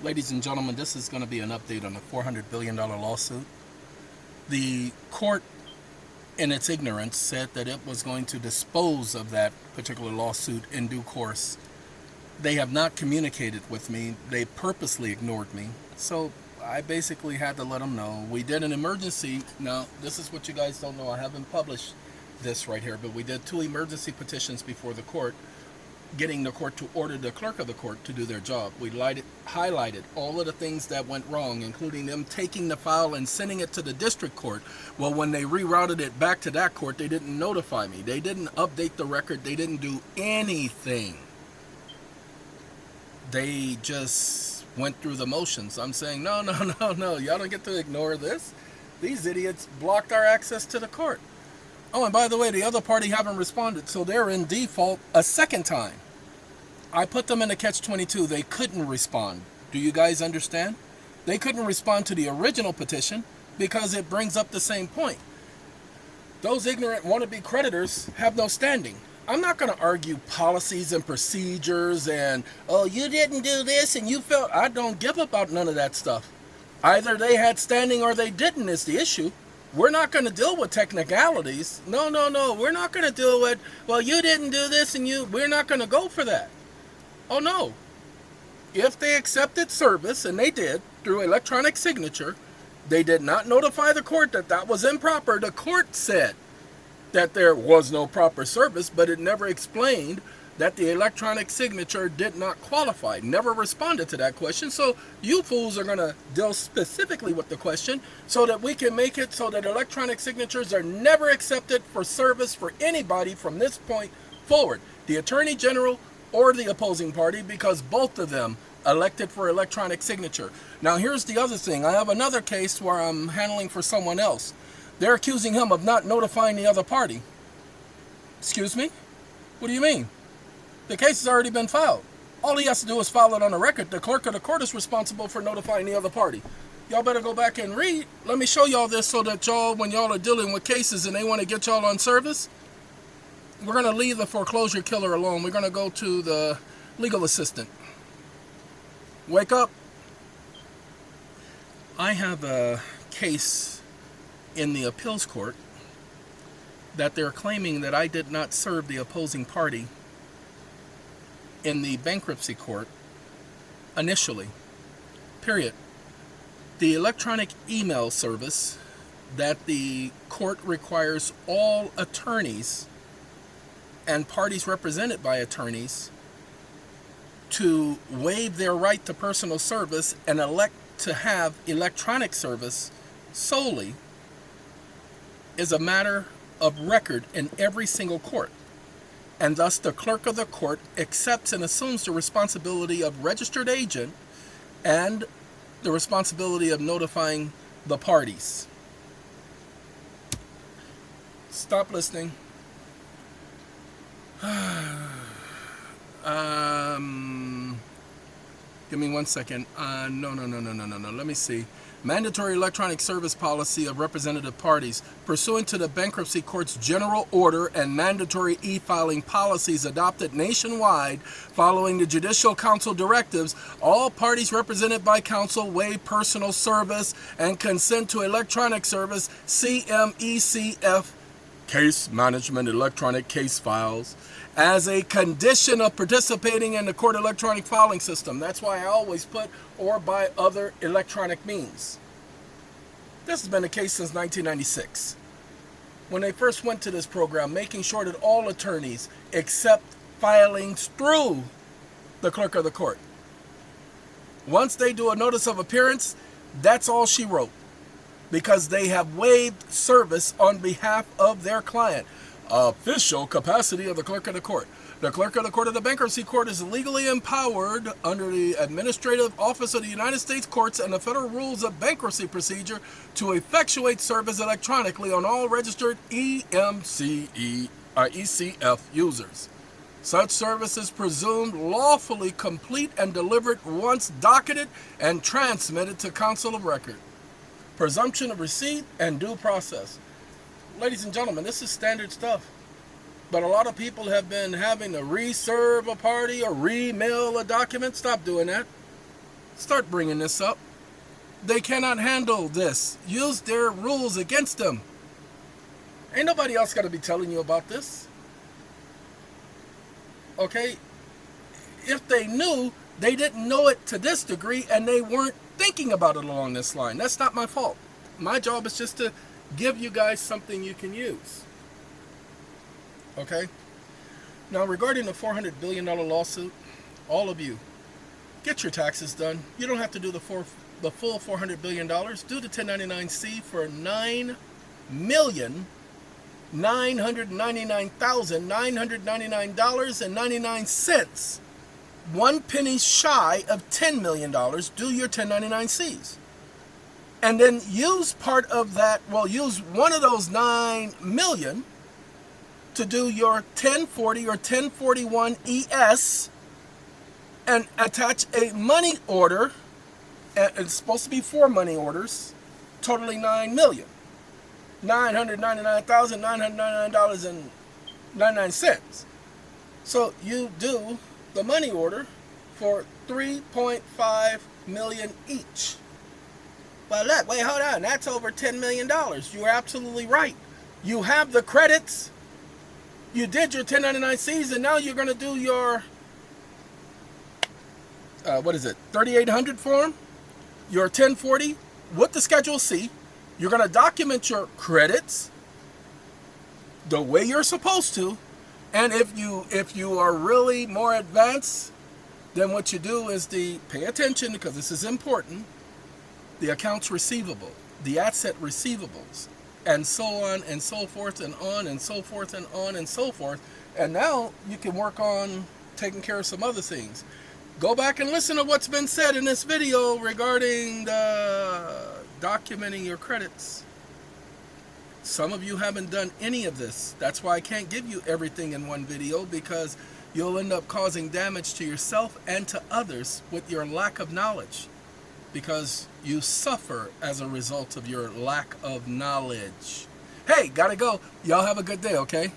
Ladies and gentlemen, this is going to be an update on a $400 billion lawsuit. The court, in its ignorance, said that it was going to dispose of that particular lawsuit in due course. They have not communicated with me. They purposely ignored me. So I basically had to let them know. We did an emergency. Now, this is what you guys don't know. I haven't published this right here, but we did 2 emergency petitions before the court, getting the court to order the clerk of the court to do their job. We highlighted all of the things that went wrong, including them taking the file and sending it to the district court. Well, when they rerouted it back to that court, they didn't notify me. They didn't update the record. They didn't do anything. They just went through the motions. I'm saying, no. Y'all don't get to ignore this. These idiots blocked our access to the court. Oh, and by the way, the other party haven't responded, so they're in default a second time. I put them in a catch-22. They couldn't respond. Do you guys understand? They couldn't respond to the original petition because it brings up the same point. Those ignorant wannabe creditors have no standing. I'm not going to argue policies and procedures and, oh, you didn't do this and you felt. I don't give about none of that stuff. Either they had standing or they didn't is the issue. We're not going to deal with technicalities. No. We're not going to deal with, well, you didn't do this and we're not going to go for that. Oh, no. If they accepted service, and they did, through electronic signature, they did not notify the court that that was improper. The court said that there was no proper service, but it never explained that the electronic signature did not qualify, never responded to that question. So you fools are going to deal specifically with the question so that we can make it so that electronic signatures are never accepted for service for anybody from this point forward, the Attorney General or the opposing party, because both of them elected for electronic signature. Now here's the other thing. I have another case where I'm handling for someone else. They're accusing him of not notifying the other party. Excuse me? What do you mean? The case has already been filed. All he has to do is file it on the record. The clerk of the court is responsible for notifying the other party. Y'all better go back and read. Let me show y'all this so that y'all, when y'all are dealing with cases and they want to get y'all on service, we're going to leave the foreclosure killer alone. We're going to go to the legal assistant. Wake up. I have a case in the appeals court that they're claiming that I did not serve the opposing party in the bankruptcy court initially, period. The electronic email service that the court requires all attorneys and parties represented by attorneys to waive their right to personal service and elect to have electronic service solely is a matter of record in every single court. And thus the clerk of the court accepts and assumes the responsibility of registered agent and the responsibility of notifying the parties. Stop listening. Give me 1 second. No. Let me see. Mandatory electronic service policy of representative parties. Pursuant to the bankruptcy court's general order and mandatory e-filing policies adopted nationwide following the Judicial Council directives, all parties represented by counsel waive personal service and consent to electronic service, CMECF, case management electronic case files, as a condition of participating in the court electronic filing system. That's why I always put or by other electronic means. This has been the case since 1996. When they first went to this program, making sure that all attorneys accept filings through the clerk of the court. Once they do a notice of appearance, that's all she wrote, because they have waived service on behalf of their client. Official capacity of the clerk of the court. The clerk of the court of the bankruptcy court is legally empowered under the Administrative Office of the United States Courts and the Federal Rules of Bankruptcy Procedure to effectuate service electronically on all registered ECF users. Such service is presumed lawfully complete and delivered once docketed and transmitted to counsel of record. Presumption of receipt and due process. Ladies and gentlemen, this is standard stuff. But a lot of people have been having to reserve a party or re-mail a document. Stop doing that. start bringing this up. They cannot handle this. Use their rules against them. Ain't nobody else got to be telling you about this. Okay? If they knew, they didn't know it to this degree, and they weren't thinking about it along this line. That's not my fault. My job is just to give you guys something you can use. Okay? Now, regarding the $400 billion lawsuit, all of you, get your taxes done. You don't have to do the full $400 billion. Do the 1099-C for $9,999,999.99. 1 penny shy of $10 million. Do your 1099-Cs. And then use part of that, well, use one of those 9 million to do your 1040 or 1041 ES and attach a money order. It's supposed to be 4 money orders, totaling $9,999,999.99. So you do the money order for $3.5 million each. But look, wait, hold on. That's over $10 million. You're absolutely right. You have the credits. You did your 1099-Cs, and now you're going to do your, 3800 form, your 1040 with the Schedule C. You're going to document your credits the way you're supposed to. And if you are really more advanced, then what you do is pay attention, because this is important, the accounts receivable, the asset receivables, and so on and so forth and on and so forth and on and so forth. And now you can work on taking care of some other things. Go back and listen to what's been said in this video regarding documenting your credits. Some of you haven't done any of this. That's why I can't give you everything in one video, because you'll end up causing damage to yourself and to others with your lack of knowledge, because you suffer as a result of your lack of knowledge. Hey, gotta go. Y'all have a good day, okay?